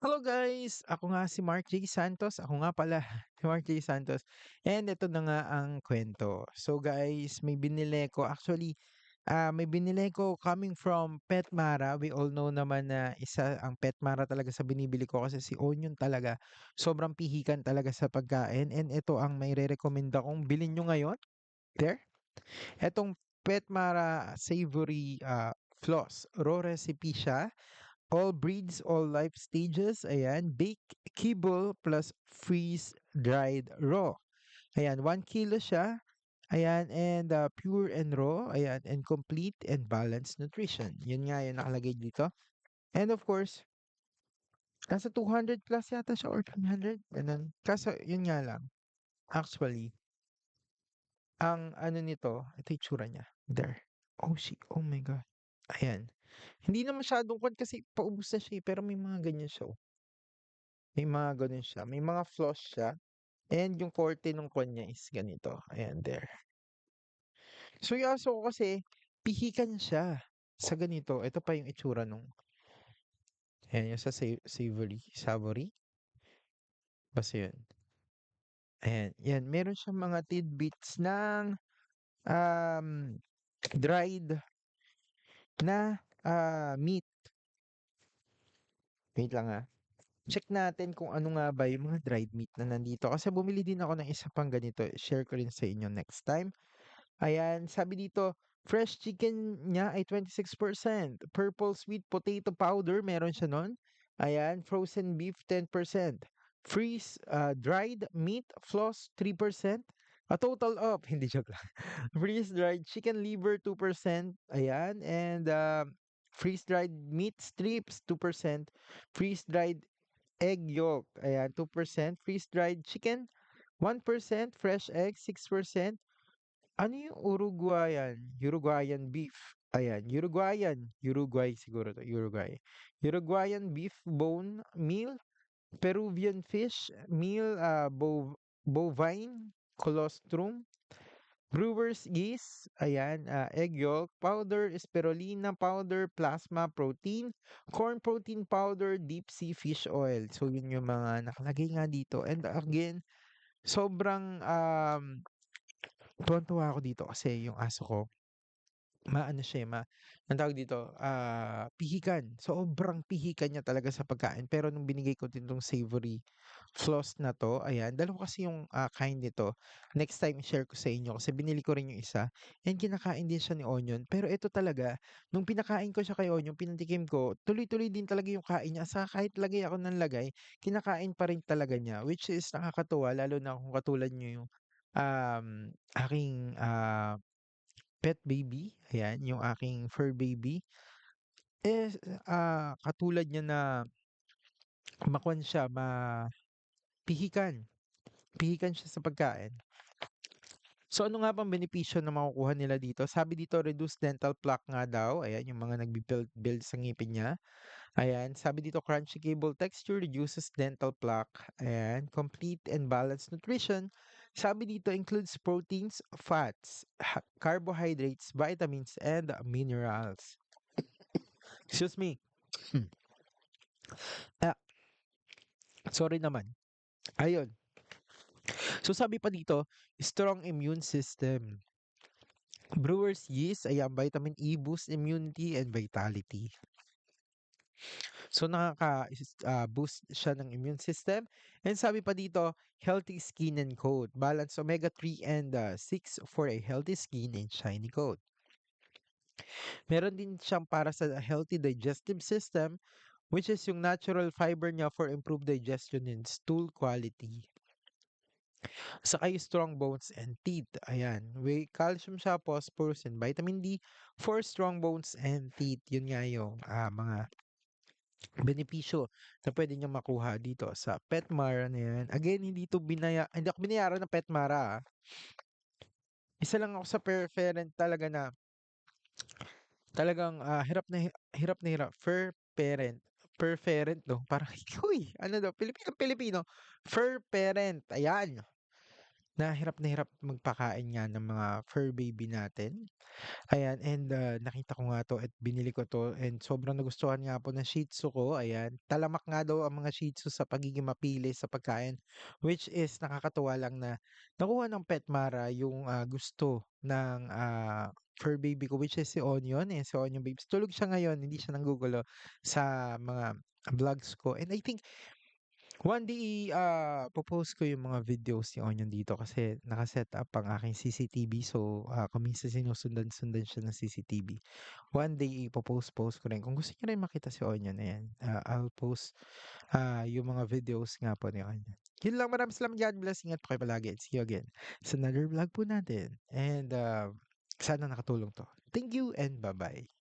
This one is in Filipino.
Hello guys! Ako nga si Mark J. Santos. Ako nga pala, si Mark J. Santos. And ito na nga ang kwento. So guys, may binili ko. Actually, may binili ko coming from Petmara. We all know naman na isa ang Petmara talaga sa binibili ko kasi si Onion talaga. Sobrang pihikan talaga sa pagkain. And ito ang may re-recommenda kong bilhin nyo ngayon. There. Etong Petmara Savory Floss. Raw recipe siya. All breeds, all life stages. Ayan. Baked kibble plus freeze-dried raw. Ayan. 1 kilo siya. Ayan. And pure and raw. Ayan. And complete and balanced nutrition. Yun nga yung nakalagay dito. And of course, nasa 200 plus yata siya or 300. Ganun. Kaso, yun nga lang. Actually, ang ano nito, ito yung tsura niya. There. Oh, shit. Oh my God. Ayan. Hindi na masyadong kwan kasi paubos na siya pero may mga ganyan siya. Oh. May mga gano'n siya, may mga flaws siya, and yung korte nung kwan niya is ganito, ayan, there. So, yung aso ko kasi pihikan siya sa ganito, ito pa yung itsura nung ayan, yung sa savory, basta yun. Ayan, yan, meron siyang mga tidbits ng, um, dried na, meat. Wait lang, check natin kung ano nga ba yung mga dried meat na nandito kasi bumili din ako ng isa pang ganito, share ko rin sa inyo next time. Ayan, sabi dito, fresh chicken niya ay 26%. Purple sweet potato powder, meron siya nun. Ayan, frozen beef 10%. Freeze dried meat floss 3%. A total of, hindi joke lang. Freeze dried chicken liver 2%. Ayan, and freeze dried meat strips 2%. Freeze dried egg yolk, ayan, 2%. Freeze dried chicken 1%. Fresh egg 6%. Ano yung Uruguayan beef. Ayan, Uruguay siguro 'to, Uruguayan beef bone meal, Peruvian fish meal, bovine colostrum, brewer's yeast, ayan, egg yolk powder, spirulina powder, plasma protein, corn protein powder, deep sea fish oil. So yun yung mga nakalagay nga dito. And again, sobrang tuwang-tuwa ako dito kasi yung aso ko, maano siya, anong tawag dito, pihikan. Sobrang pihikan niya talaga sa pagkain. Pero nung binigay ko din 'tong savory floss na 'to, ayan, dalawa kasi yung, kind nito. Next time i-share ko sa inyo kasi binili ko rin yung isa and kinakain din siya ni Onion. Pero ito talaga, nung pinakain ko siya kay Onion, pinatikim ko, tuloy-tuloy din talaga yung kain niya. Saka kahit lagay ako ng lagay, kinakain pa rin talaga niya, which is nakakatuwa lalo na kung katulad niyo yung, aking, pet baby, ayan, yung aking fur baby, eh, katulad niya na makuwan siya, pihikan. Pihikan siya sa pagkain. So ano nga bang benepisyo na makukuha nila dito? Sabi dito, reduced dental plaque nga daw. Ayan, yung mga nagbi-build sa ngipin niya. Ayan, sabi dito, crunchy cable texture reduces dental plaque. Ayan, complete and balanced nutrition. Sabi dito, includes proteins, fats, carbohydrates, vitamins, and minerals. Excuse me. Ah, sorry naman. Ayun. So sabi pa dito, strong immune system. Brewer's yeast, ayan, vitamin E boost immunity and vitality. So boost siya ng immune system. And sabi pa dito, healthy skin and coat. Balance omega-3 and 6 for a healthy skin and shiny coat. Meron din siyang para sa healthy digestive system, which is yung natural fiber niya for improved digestion and stool quality. Saka yung strong bones and teeth. Ayan. May calcium siya, phosphorus, and vitamin D for strong bones and teeth. Yun nga yung mga benepisyo na pwede nyo makuha dito sa Petmara na yan. Again, hindi ako binayaran ng Petmara. Isa lang ako sa preferent talaga na talagang hirap na hirap. Fur parent. Fur parent, no? Parang, uy, ano daw? Pilipino. Fur parent. Ayan. na hirap magpakain nga ng mga fur baby natin. Ayan, and, nakita ko nga 'to at binili ko 'to and sobrang nagustuhan nga po ng Shih Tzu ko, ayan. Talamak nga daw ang mga Shih Tzu sa pagiging mapili sa pagkain, which is nakakatuwa lang na nakuha ng Pet Mara yung, gusto ng, fur baby ko, which is si Onion, eh, si Onion Babes. Tulog siya ngayon, hindi siya nanggugulo sa mga vlogs ko and I think one day, po-post ko yung mga videos ni Onion dito kasi naka-set up ang aking CCTV. So, kung minsan sinusundan-sundan siya ng CCTV. One day ipo-post-post ko rin. Kung gusto niyo rin makita si Onion, ayan, I'll post, yung mga videos nga po ni Onion. Yun lang, maraming salamat. God bless. Ingat po kayo palagi and see you again sa another vlog po natin. And, sana nakatulong 'to. Thank you and bye-bye.